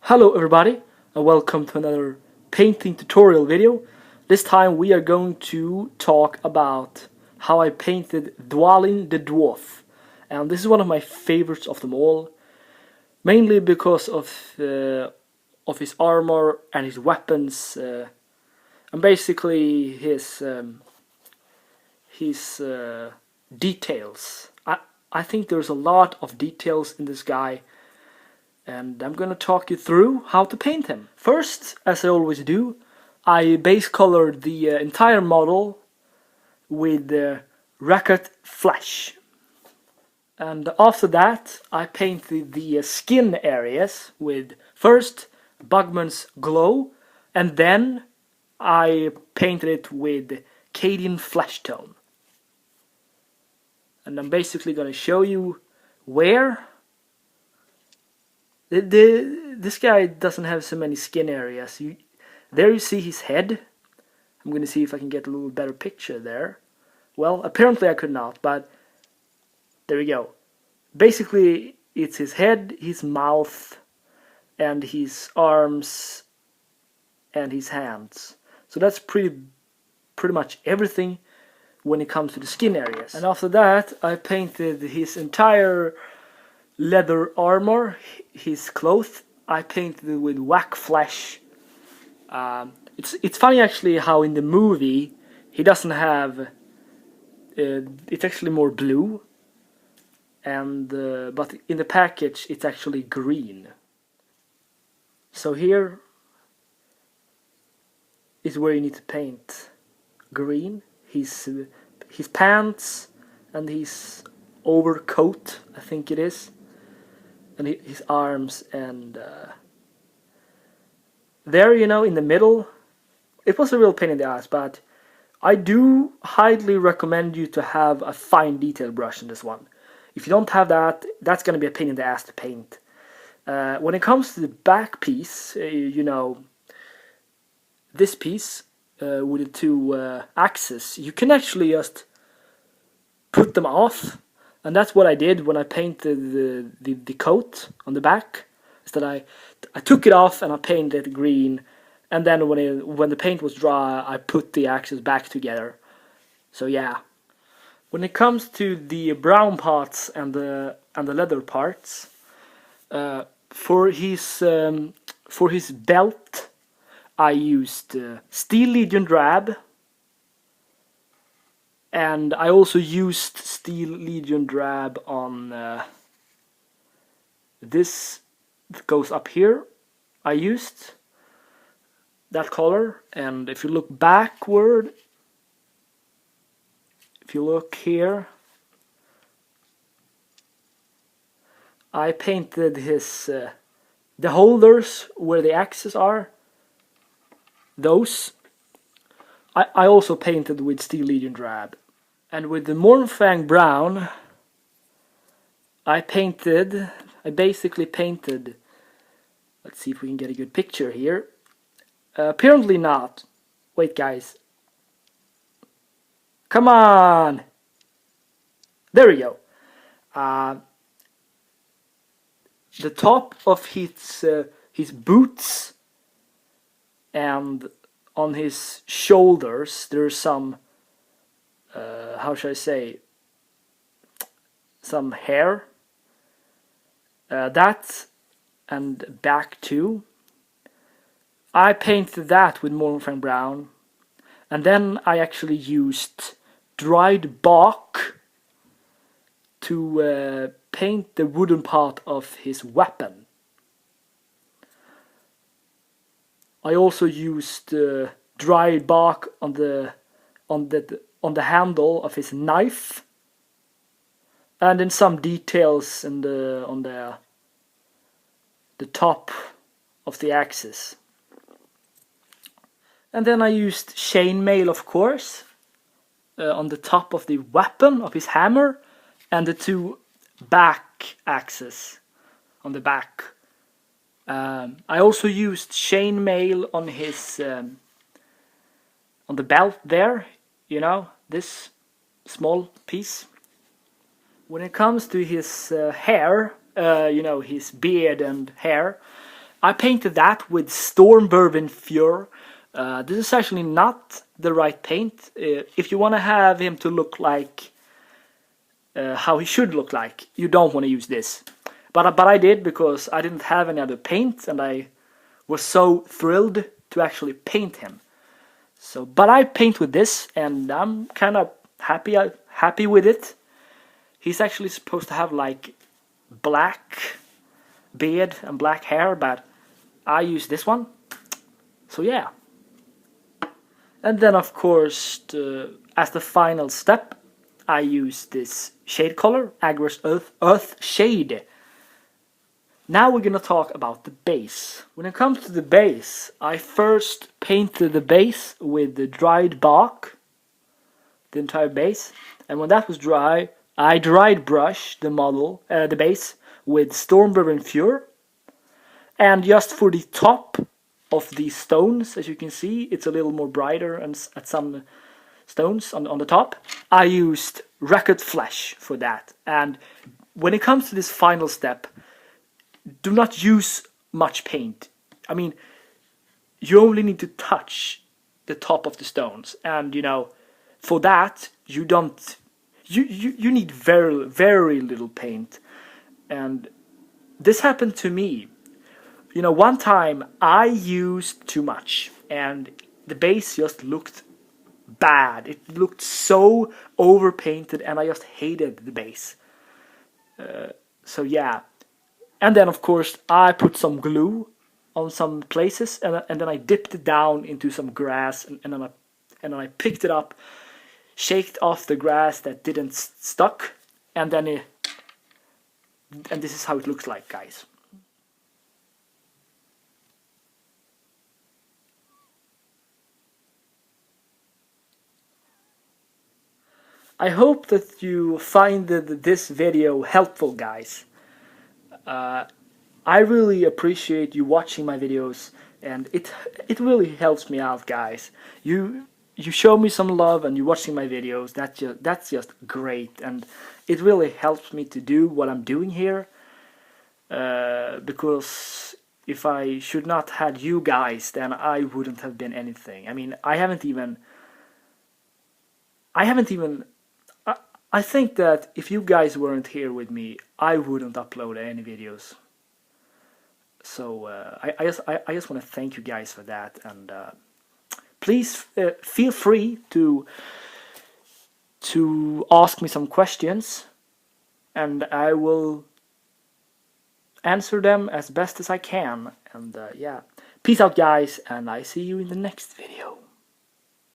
Hello everybody and welcome to another painting tutorial video. This time we are going to talk about how I painted Dwalin the Dwarf. And this is one of my favorites of them all, mainly because of his armor and his weapons and basically his details. I think there's a lot of details in this guy, and I'm gonna talk you through how to paint him. First, as I always do, I base colored the entire model with Racket Flash. And after that, I painted the skin areas with first Bugman's Glow, and then I painted it with Cadian Flesh Tone. And I'm basically gonna show you where. This guy doesn't have so many skin areas. There you see his head. I'm going to see if I can get a little better picture there. Well, apparently I could not, but there we go. Basically, it's his head, his mouth, and his arms, and his hands. So that's pretty much everything when it comes to the skin areas. And after that, I painted his entire leather armor, his clothes. I painted it with Wax Flesh. It's funny actually how in the movie he doesn't have. It's actually more blue, and but in the package it's actually green. So here is where you need to paint green. His pants and his overcoat, I think it is. And his arms, and there, in the middle, it was a real pain in the ass, but I do highly recommend you to have a fine detail brush in this one. If you don't have that, that's going to be a pain in the ass to paint. When it comes to the back piece, this piece with the two axes, you can actually just put them off. And that's what I did when I painted the coat on the back. Is that I took it off and I painted it green, and then when the paint was dry, I put the axes back together. So yeah. When it comes to the brown parts and the leather parts, for his belt, I used Steel Legion Drab. And I also used Steel Legion Drab on this that goes up here. I used that color, and if you look backward, if you look here, I painted his the holders where the axes are. Those I also painted with Steel Legion Drab. And with the Mornfang Brown, I basically painted, let's see if we can get a good picture here. Apparently not. Wait guys. Come on! There we go. The top of his boots and on his shoulders there's some how should I say, some hair, that, and back too. I painted that with Mornfang Brown, and then I actually used dried bark to paint the wooden part of his weapon. I also used dried bark on the handle of his knife, and in some details on the top of the axis. And then I used chainmail, of course, on the top of the weapon of his hammer, and the two back axes on the back. I also used chainmail on his on the belt there. This small piece. When it comes to his hair, his beard and hair, I painted that with Stormbourbon Fur. This is actually not the right paint. If you want to have him to look like how he should look like, you don't want to use this. But I did, because I didn't have any other paint, and I was so thrilled to actually paint him. So, but I paint with this, and I'm kind of happy with it. He's actually supposed to have like black beard and black hair, but I use this one. So yeah. And then of course, as the final step, I use this shade color, Agros Earth Shade. Now we're gonna talk about the base. When it comes to the base, I first painted the base with the dried bark, the entire base, and when that was dry, I dried brushed the base with Stormbourbon Fur, and just for the top of these stones, as you can see, it's a little more brighter, and at some stones on the top, I used Record Flesh for that. And when it comes to this final step, do not use much paint. I mean, you only need to touch the top of the stones, and you know, for that you don't. You need very little paint, and this happened to me. You know, one time I used too much, and the base just looked bad. It looked so overpainted, and I just hated the base. So yeah. And then of course I put some glue on some places, and then I dipped it down into some grass, and then I picked it up, shaked off the grass that didn't stuck, and then and this is how it looks like, guys. I hope that you find this video helpful, guys. I really appreciate you watching my videos, and it really helps me out, guys. You show me some love and you're watching my videos. That's just great, and it really helps me to do what I'm doing here. Because if I should not had you guys, then I wouldn't have been anything. I mean, I haven't even. I think that if you guys weren't here with me, I wouldn't upload any videos. So I just want to thank you guys for that, and please feel free to ask me some questions, and I will answer them as best as I can. And yeah, peace out, guys, and I see you in the next video.